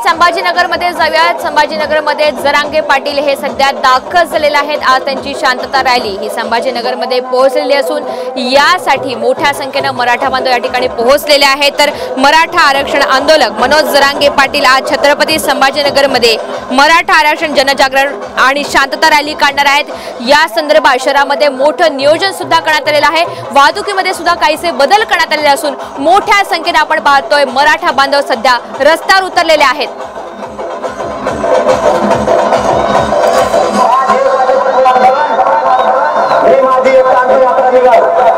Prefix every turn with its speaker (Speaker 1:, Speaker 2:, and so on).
Speaker 1: संभाजीनगरमध्ये जाऊयात। संभाजीनगरमध्ये जरांगे पाटील हे सध्या दाखल झालेले आहेत। आज त्यांची शांतता रॅली ही संभाजीनगरमध्ये पोहोचलेली असून यासाठी मोठ्या संख्येने मराठा बांधव या ठिकाणी पोहोचलेले आहेत। तर मराठा आरक्षण आंदोलक मनोज जरांगे पाटील आज छत्रपती संभाजीनगरमध्ये मराठा आरक्षण जनजागरण आणि शांतता रॅली काढणार आहेत। या संदर्भात शहरामध्ये मोठं नियोजन सुद्धा करण्यात आलेलं आहे। वाहतुकीमध्ये सुद्धा काहीसे बदल करण्यात आलेले असून मोठ्या संख्येने आपण पाहतोय मराठा बांधव सध्या रस्त्यावर उतरलेले आहेत।
Speaker 2: हे माझी एक यात्रा निघाल